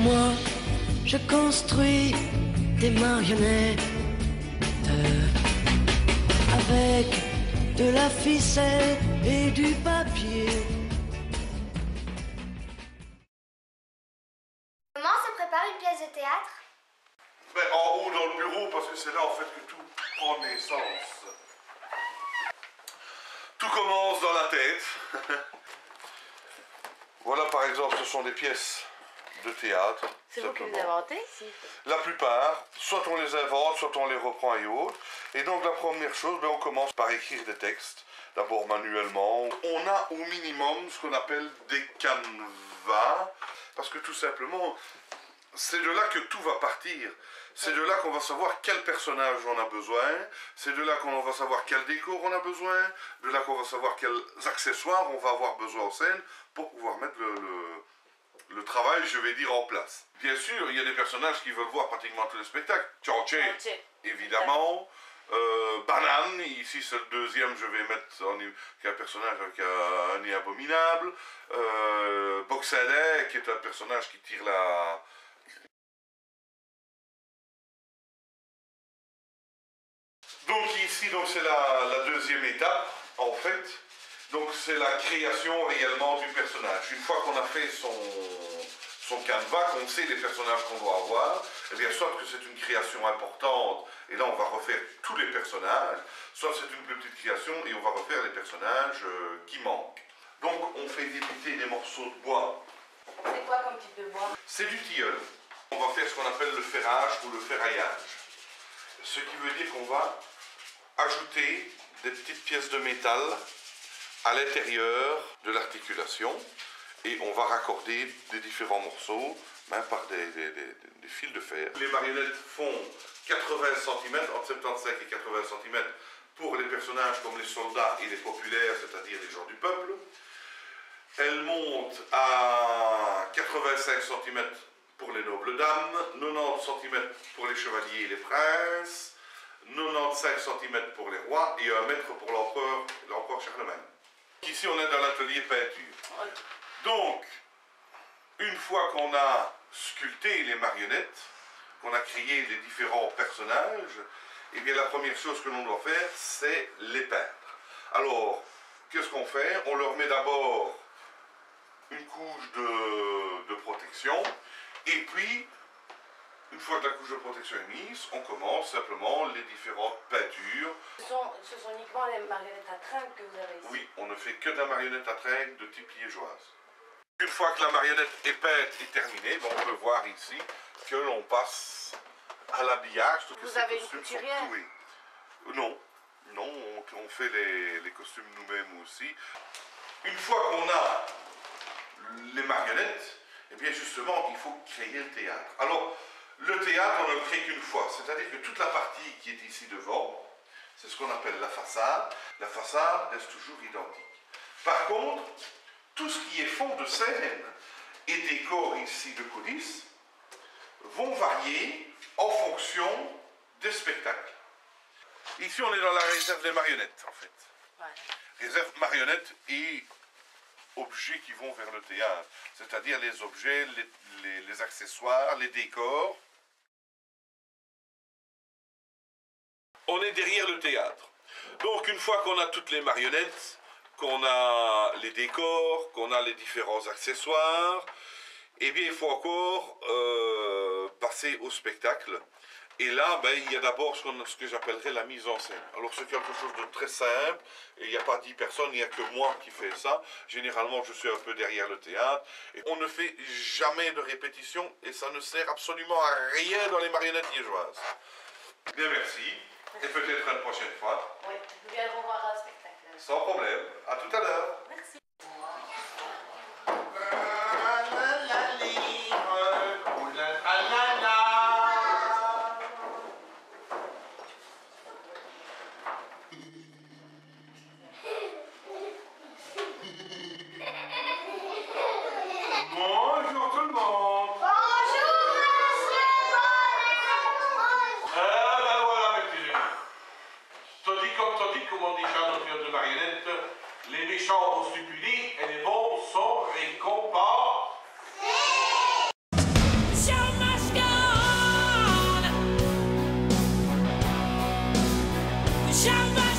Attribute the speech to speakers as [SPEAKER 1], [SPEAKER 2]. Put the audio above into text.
[SPEAKER 1] Moi, je construis des marionnettes avec de la ficelle et du papier.
[SPEAKER 2] Comment se prépare une pièce de théâtre?
[SPEAKER 3] Ben, en haut dans le bureau, parce que c'est là en fait que tout prend naissance. Tout commence dans la tête. Voilà par exemple, ce sont des pièces de théâtre.
[SPEAKER 4] C'est vous qui les inventez ici?
[SPEAKER 3] La plupart, soit on les invente, soit on les reprend et autres. Et donc la première chose, ben, on commence par écrire des textes, d'abord manuellement. On a au minimum ce qu'on appelle des canevas, parce que tout simplement, c'est de là que tout va partir. C'est de là qu'on va savoir quel personnage on a besoin, c'est de là qu'on va savoir quel décor on a besoin, de là qu'on va savoir quels accessoires on va avoir besoin en scène pour pouvoir mettre le travail, je vais dire, en place. Bien sûr, il y a des personnages qui veulent voir pratiquement tous les spectacles. Tchanché, évidemment. Banane, ici c'est le deuxième, je vais mettre, qui est un personnage avec un nez abominable. Boxadeh, qui est un personnage qui tire la... Donc ici, c'est la deuxième étape, en fait. Donc c'est la création réellement du personnage. Une fois qu'on a fait son canevas, qu'on sait les personnages qu'on doit avoir, eh bien soit que c'est une création importante, et là on va refaire tous les personnages, soit c'est une plus petite création et on va refaire les personnages qui manquent. Donc on fait débuter des morceaux de bois.
[SPEAKER 4] C'est quoi comme type de bois?
[SPEAKER 3] C'est du tilleul. On va faire ce qu'on appelle le ferrage ou le ferraillage. Ce qui veut dire qu'on va ajouter des petites pièces de métal à l'intérieur de l'articulation et on va raccorder des différents morceaux par des fils de fer. Les marionnettes font 80 cm, entre 75 et 80 cm pour les personnages comme les soldats et les populaires, c'est-à-dire les gens du peuple. Elles montent à 85 cm pour les nobles dames, 90 cm pour les chevaliers et les princes, 95 cm pour les rois et 1 mètre pour l'empereur Charlemagne. Ici, on est dans l'atelier peinture. Donc, une fois qu'on a sculpté les marionnettes, qu'on a créé les différents personnages, eh bien, la première chose que l'on doit faire, c'est les peindre. Alors, qu'est-ce qu'on fait? On leur met d'abord une couche de protection, et puis, une fois que la couche de protection est mise, on commence simplement les différentes peintures.
[SPEAKER 4] Ce sont uniquement les marionnettes à tringle que vous avez ici?
[SPEAKER 3] Oui, on ne fait que de la marionnette à tringle de type liégeoise. Une fois que la marionnette est peinte et terminée, on peut voir ici que l'on passe à l'habillage.
[SPEAKER 4] Vous avez une couturière?
[SPEAKER 3] Non, on fait les costumes nous-mêmes aussi. Une fois qu'on a les marionnettes, eh bien justement, il faut créer le théâtre. Alors, le théâtre, on ne le crée qu'une fois, c'est-à-dire que toute la partie qui est ici devant, c'est ce qu'on appelle la façade. La façade reste toujours identique. Par contre, tout ce qui est fond de scène et décor ici de coulisses vont varier en fonction des spectacles. Ici, on est dans la réserve des marionnettes, en fait. Ouais. Réserve marionnettes et objets qui vont vers le théâtre, c'est-à-dire les objets, les accessoires, les décors. On est derrière le théâtre. Donc une fois qu'on a toutes les marionnettes, qu'on a les décors, qu'on a les différents accessoires, eh bien il faut encore passer au spectacle. Et là, il y a d'abord ce que j'appellerais la mise en scène. Alors c'est quelque chose de très simple, et il n'y a pas 10 personnes, il n'y a que moi qui fais ça. Généralement, je suis un peu derrière le théâtre. Et on ne fait jamais de répétition, et ça ne sert absolument à rien dans les marionnettes liégeoises. Bien, merci. Et peut-être une prochaine fois.
[SPEAKER 4] Oui, nous viendrons voir un spectacle.
[SPEAKER 3] Sans problème. À tout à l'heure.
[SPEAKER 4] Merci.
[SPEAKER 3] Bonjour tout le monde.
[SPEAKER 2] Bonjour, monsieur Bonnet.
[SPEAKER 3] Voilà mes petits génies. Tandis, comme on dit dans notre film de marionnette, les méchants ont stupidité et les bons sont récompensés.
[SPEAKER 1] Shabbat.